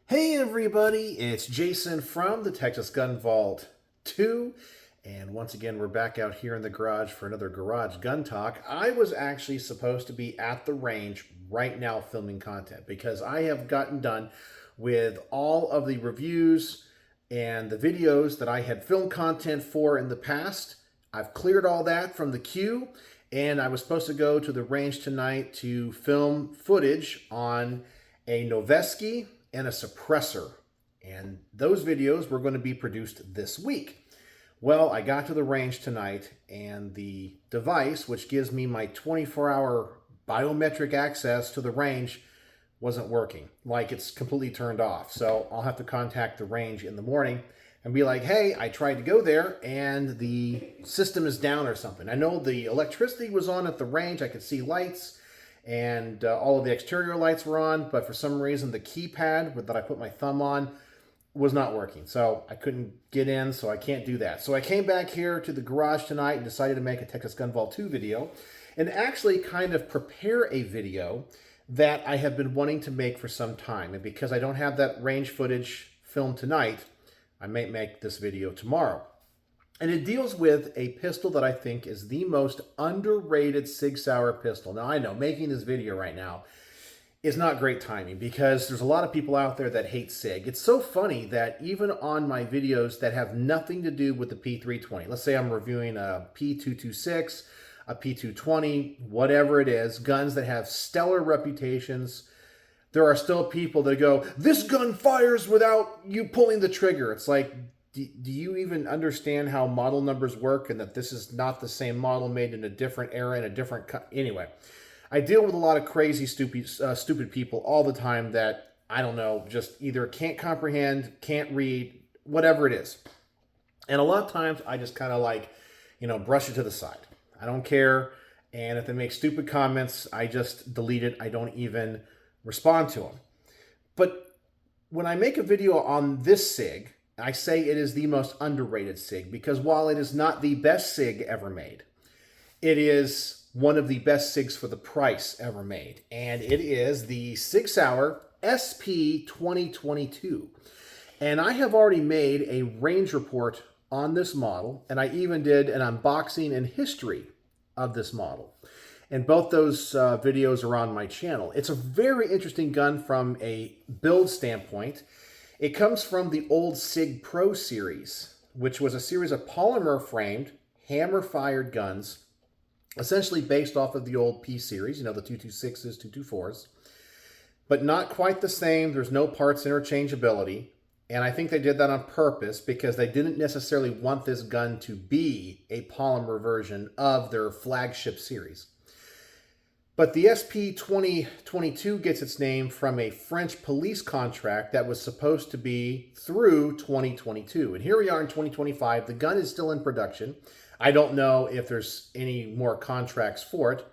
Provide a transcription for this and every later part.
Hey everybody, it's Jason from the Texas Gun Vault 2, and once again we're back out here in the garage for another Garage Gun Talk. I was actually supposed to be at the range right now filming content because I have gotten done with all of the reviews and the videos that I had filmed content for in the past. I've cleared all that from the queue, and I was supposed to go to the range tonight to film footage on a Noveske and a suppressor, and those videos were going to be produced this week. Well, I got to the range tonight, and the device, which gives me my 24-hour biometric access to the range, wasn't working. Like, it's completely turned off. So I'll have to contact the range in the morning and be like, hey, I tried to go there and the system is down or something. I know the electricity was on at the range. I could see lights, and all of the exterior lights were on, but for some reason the keypad that I put my thumb on was not working. So I couldn't get in, so I can't do that. So I came back here to the garage tonight and decided to make a Texas Gun Vault 2 video and actually kind of prepare a video that I have been wanting to make for some time. And because I don't have that range footage filmed tonight, I may make this video tomorrow. And it deals with a pistol that I think is the most underrated Sig Sauer pistol. Now, I know making this video right now is not great timing because there's a lot of people out there that hate Sig. It's so funny that even on my videos that have nothing to do with the P320, let's say I'm reviewing a P226, a P220, whatever it is, guns that have stellar reputations, there are still people that go, this gun fires without you pulling the trigger. It's like, do you even understand how model numbers work and that this is not the same model made in a different era and a different... Anyway, I deal with a lot of crazy, stupid people all the time that, I don't know, just either can't comprehend, can't read, whatever it is. And a lot of times I just kind of like, brush it to the side. I don't care. And if they make stupid comments, I just delete it. I don't even respond to them. But when I make a video on this Sig, I say it is the most underrated Sig because while it is not the best Sig ever made, it is one of the best Sigs for the price ever made. And it is the Sig Sauer SP2022. And I have already made a range report on this model, and I even did an unboxing and history of this model. And both those videos are on my channel. It's a very interesting gun from a build standpoint. It comes from the old Sig Pro series, which was a series of polymer-framed, hammer-fired guns, essentially based off of the old P series, the 226s, 224s, but not quite the same. There's no parts interchangeability, and I think they did that on purpose because they didn't necessarily want this gun to be a polymer version of their flagship series. But the SP2022 gets its name from a French police contract that was supposed to be through 2022. And here we are in 2025. The gun is still in production. I don't know if there's any more contracts for it,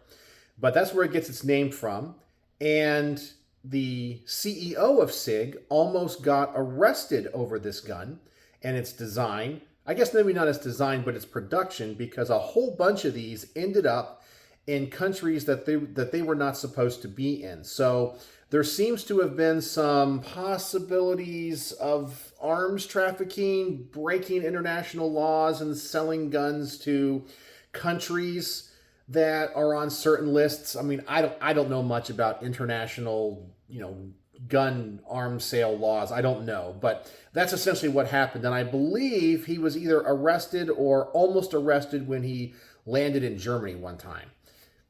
but that's where it gets its name from. And the CEO of Sig almost got arrested over this gun and its design. I guess maybe not its design, but its production, because a whole bunch of these ended up in countries that they were not supposed to be in. So there seems to have been some possibilities of arms trafficking, breaking international laws, and selling guns to countries that are on certain lists. I mean, I don't know much about international, gun arms sale laws. I don't know, but that's essentially what happened. And I believe he was either arrested or almost arrested when he landed in Germany one time.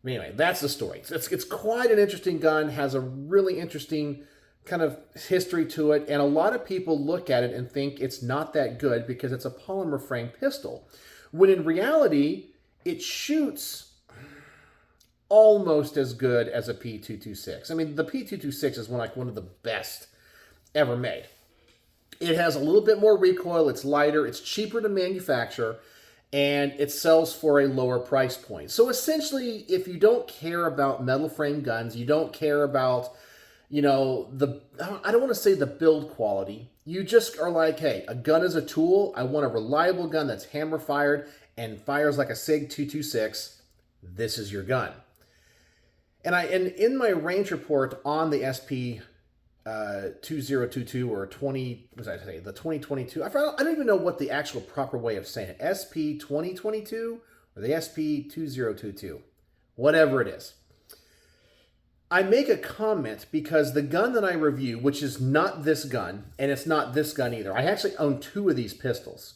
Anyway, that's the story. It's quite an interesting gun, has a really interesting kind of history to it, and a lot of people look at it and think it's not that good because it's a polymer frame pistol, when in reality, it shoots almost as good as a P226. I mean, the P226 is one of the best ever made. It has a little bit more recoil, it's lighter, it's cheaper to manufacture, and it sells for a lower price point. So essentially, if you don't care about metal frame guns, you don't care about, I don't want to say the build quality. You just are like, hey, a gun is a tool. I want a reliable gun that's hammer fired and fires like a Sig 226. This is your gun. And in my range report on the SP 2022 or 20, what did I say? The 2022. I don't even know what the actual proper way of saying it. SP2022 or the SP2022, whatever it is. I make a comment because the gun that I review, which is not this gun, and it's not this gun either. I actually own two of these pistols.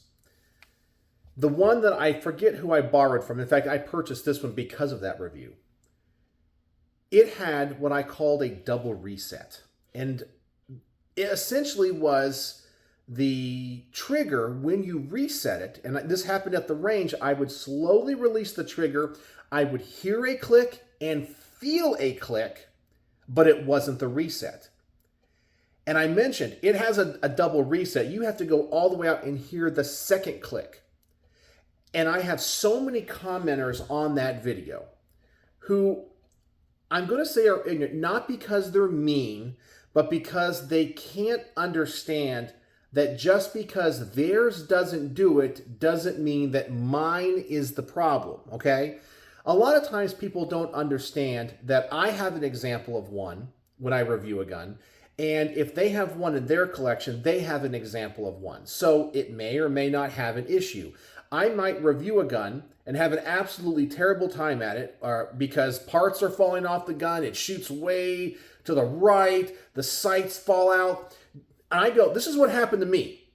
The one that I forget who I borrowed from, in fact, I purchased this one because of that review. It had what I called a double reset. And it essentially was the trigger when you reset it. And this happened at the range. I would slowly release the trigger. I would hear a click and feel a click, but it wasn't the reset. And I mentioned it has a double reset. You have to go all the way out and hear the second click. And I have so many commenters on that video who I'm going to say are ignorant, not because they're mean, but because they can't understand that just because theirs doesn't do it doesn't mean that mine is the problem, okay? A lot of times people don't understand that I have an example of one when I review a gun, and if they have one in their collection, they have an example of one. So it may or may not have an issue. I might review a gun and have an absolutely terrible time at it because parts are falling off the gun, it shoots way to the right, the sights fall out. And I go, this is what happened to me.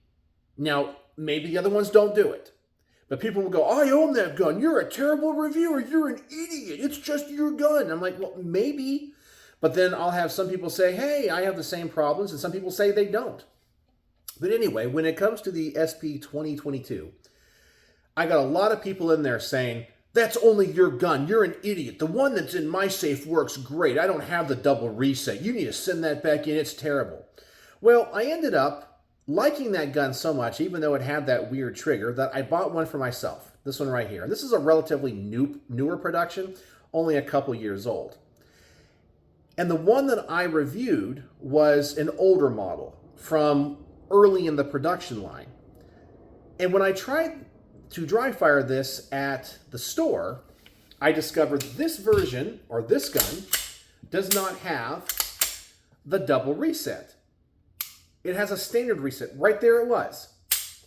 Now, maybe the other ones don't do it. But people will go, I own that gun. You're a terrible reviewer. You're an idiot. It's just your gun. I'm like, well, maybe. But then I'll have some people say, hey, I have the same problems. And some people say they don't. But anyway, when it comes to the SP2022, I got a lot of people in there saying, that's only your gun. You're an idiot. The one that's in my safe works great. I don't have the double reset. You need to send that back in. It's terrible. Well, I ended up liking that gun so much, even though it had that weird trigger, that I bought one for myself. This one right here. And this is a relatively newer production, only a couple years old. And the one that I reviewed was an older model from early in the production line. And when I tried to dry fire this at the store, I discovered this version, or this gun, does not have the double reset. It has a standard reset. Right there it was.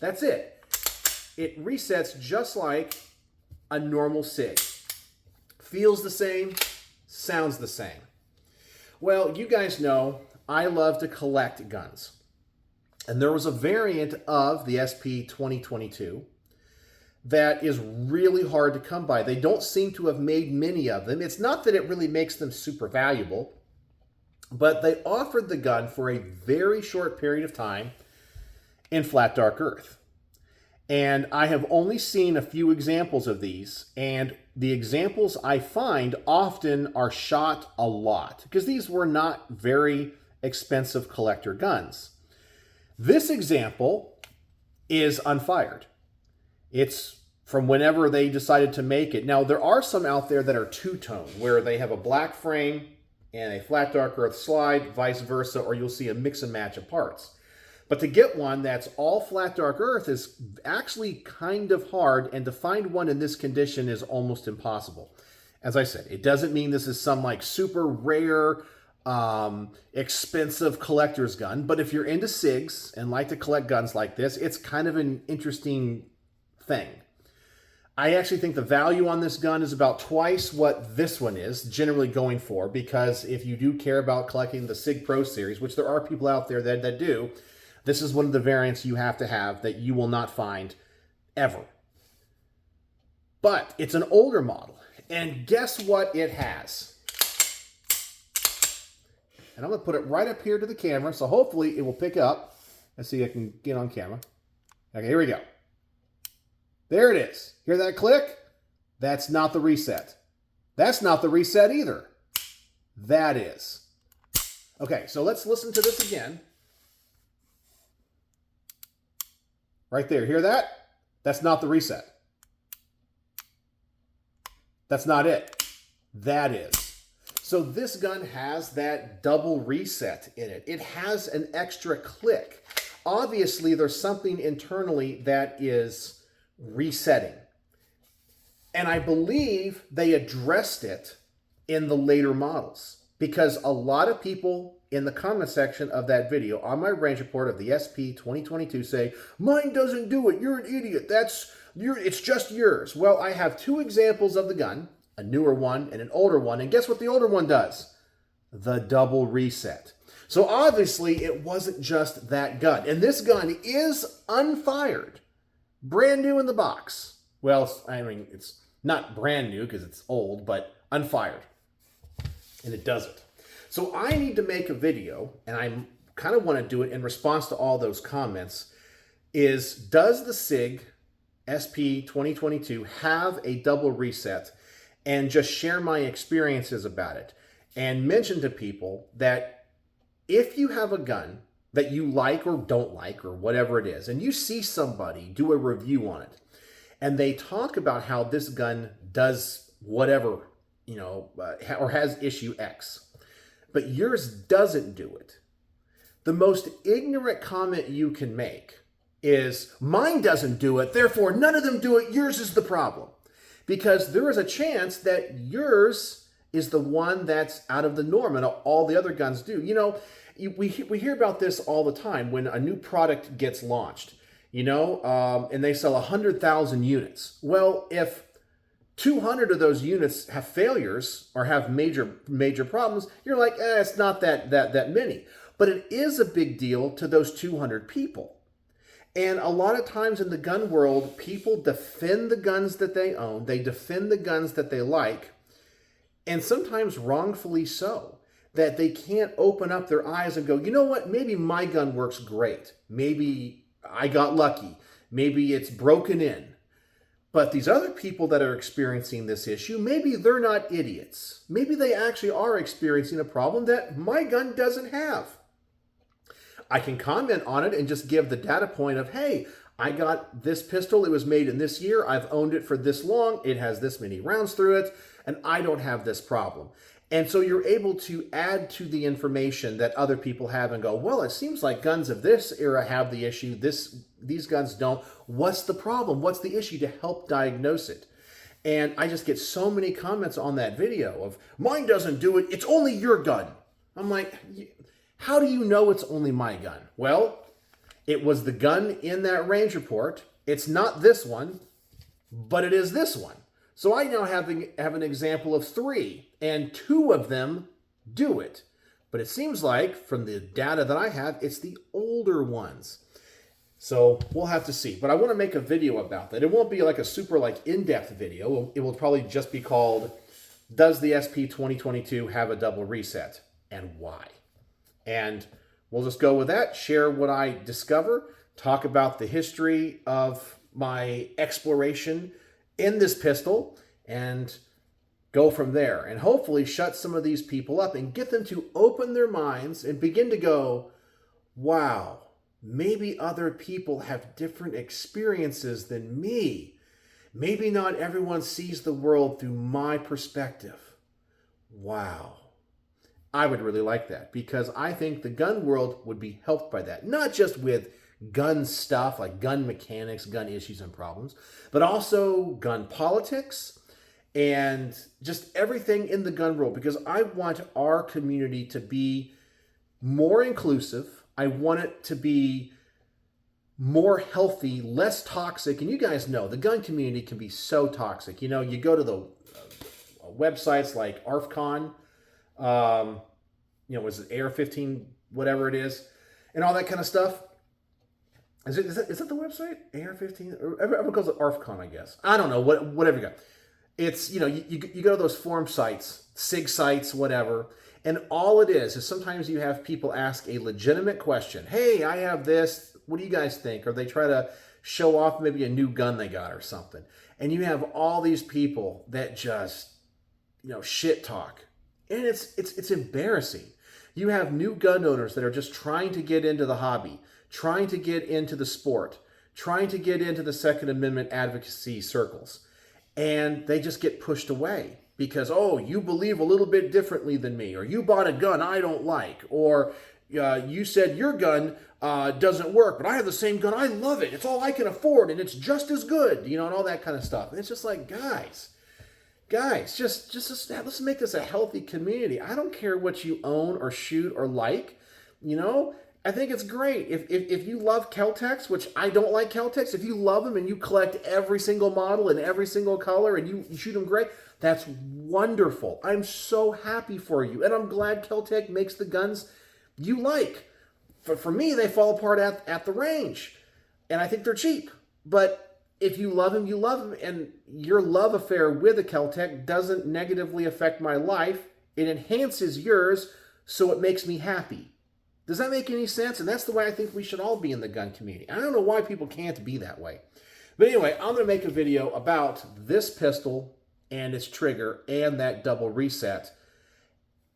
That's it. It resets just like a normal Sig. Feels the same, sounds the same. Well, you guys know I love to collect guns. And there was a variant of the SP2022 that is really hard to come by. They don't seem to have made many of them. It's not that it really makes them super valuable, but they offered the gun for a very short period of time in flat dark earth. And I have only seen a few examples of these, and the examples I find often are shot a lot because these were not very expensive collector guns. This example is unfired. It's from whenever they decided to make it. Now, there are some out there that are two-tone, where they have a black frame and a flat dark earth slide, vice versa, or you'll see a mix and match of parts. But to get one that's all flat dark earth is actually kind of hard, and to find one in this condition is almost impossible. As I said, it doesn't mean this is some like super rare, expensive collector's gun, but if you're into SIGs and like to collect guns like this, it's kind of an interesting thing. I actually think the value on this gun is about twice what this one is generally going for, because if you do care about collecting the SIG Pro series, which there are people out there that do, this is one of the variants you have to have that you will not find ever. But it's an older model, and guess what it has? And I'm going to put it right up here to the camera, so hopefully it will pick up. Let's see if I can get on camera. Okay, here we go. There it is. Hear that click? That's not the reset. That's not the reset either. That is. Okay, so let's listen to this again. Right there. Hear that? That's not the reset. That's not it. That is. So this gun has that double reset in it. It has an extra click. Obviously, there's something internally that is resetting. And I believe they addressed it in the later models, because a lot of people in the comment section of that video on my range report of the SP2022 say, mine doesn't do it, you're an idiot, it's just yours. Well, I have two examples of the gun, a newer one and an older one, and guess what the older one does? The double reset. So obviously it wasn't just that gun. And this gun is unfired. Brand new in the box. Well, I mean, it's not brand new because it's old, but unfired. And it does it. So I need to make a video, and I kind of want to do it in response to all those comments, is does the Sig SP2022 have a double reset? And just share my experiences about it. And mention to people that if you have a gun that you like or don't like or whatever it is, and you see somebody do a review on it, and they talk about how this gun does whatever, or has issue X, but yours doesn't do it, the most ignorant comment you can make is, mine doesn't do it, therefore none of them do it, yours is the problem. Because there is a chance that yours is the one that's out of the norm and all the other guns do. We hear about this all the time when a new product gets launched, and they sell 100,000 units. Well, if 200 of those units have failures or have major problems, you're like, it's not that many. But it is a big deal to those 200 people. And a lot of times in the gun world, people defend the guns that they own. They defend the guns that they like. And sometimes wrongfully so, that they can't open up their eyes and go, you know what, maybe my gun works great. Maybe I got lucky. Maybe it's broken in. But these other people that are experiencing this issue, maybe they're not idiots. Maybe they actually are experiencing a problem that my gun doesn't have. I can comment on it and just give the data point of, hey, I got this pistol, it was made in this year, I've owned it for this long, it has this many rounds through it, and I don't have this problem. And so you're able to add to the information that other people have and go, well, it seems like guns of this era have the issue, these guns don't. What's the problem? What's the issue, to help diagnose it? And I just get so many comments on that video of, mine doesn't do it, it's only your gun. I'm like, how do you know it's only my gun? Well, it was the gun in that range report. It's not this one, but it is this one. So I now have an example of 3, and 2 of them do it. But it seems like, from the data that I have, it's the older ones. So we'll have to see. But I want to make a video about that. It won't be like a super in-depth video. It will probably just be called, does the SP2022 have a double reset, and why? And we'll just go with that, share what I discover, talk about the history of my exploration in this pistol, and go from there. And hopefully shut some of these people up and get them to open their minds and begin to go, wow, maybe other people have different experiences than me. Maybe not everyone sees the world through my perspective. Wow. I would really like that, because I think the gun world would be helped by that. Not just with gun stuff like gun mechanics, gun issues and problems, but also gun politics and just everything in the gun world, because I want our community to be more inclusive. I want it to be more healthy, less toxic. And you guys know the gun community can be so toxic. You go to the websites like ARFCON, was it AR-15, whatever it is, and all that kind of stuff. Is that the website? AR-15? Or everyone calls it ARFCON, I guess. I don't know, whatever you got. It's, you go to those forum sites, SIG sites, whatever, and all it is sometimes you have people ask a legitimate question. Hey, I have this. What do you guys think? Or they try to show off maybe a new gun they got or something. And you have all these people that just, shit talk. And it's embarrassing. You have new gun owners that are just trying to get into the hobby, trying to get into the sport, trying to get into the Second Amendment advocacy circles. And they just get pushed away because, oh, you believe a little bit differently than me, or you bought a gun I don't like, or you said your gun doesn't work, but I have the same gun, I love it, it's all I can afford, and it's just as good, and all that kind of stuff. And it's just like, guys, Guys, let's make this a healthy community. I don't care what you own or shoot or like, you know. I think it's great. If you love Kel-Tecs, which I don't like Kel-Tecs, if you love them and you collect every single model in every single color and you shoot them great, that's wonderful. I'm so happy for you. And I'm glad Kel-Tec makes the guns you like. For me, they fall apart at the range. And I think they're cheap. But if you love them, you love them. And your love affair with a Kel-Tec doesn't negatively affect my life. It enhances yours, so it makes me happy. Does that make any sense? And that's the way I think we should all be in the gun community. I don't know why people can't be that way. But anyway, I'm going to make a video about this pistol and its trigger and that double reset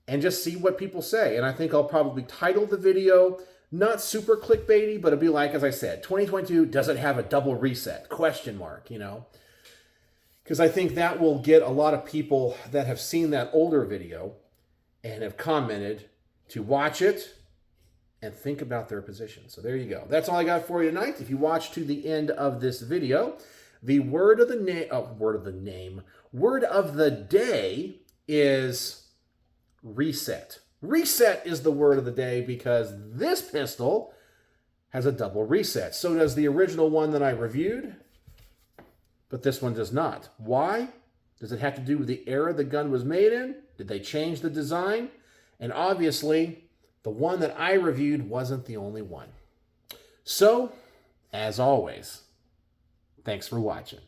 and just see what people say. And I think I'll probably title the video, not super clickbaity, but it'll be like, as I said, 2022, does it have a double reset? Question mark, you know? Because I think that will get a lot of people that have seen that older video and have commented to watch it and think about their position. So there you go. That's all I got for you tonight. If you watch to the end of this video, the word of the day is reset. Reset is the word of the day because this pistol has a double reset. So does the original one that I reviewed, but this one does not. Why? Does it have to do with the era the gun was made in? Did they change the design? And obviously, the one that I reviewed wasn't the only one. So, as always, thanks for watching.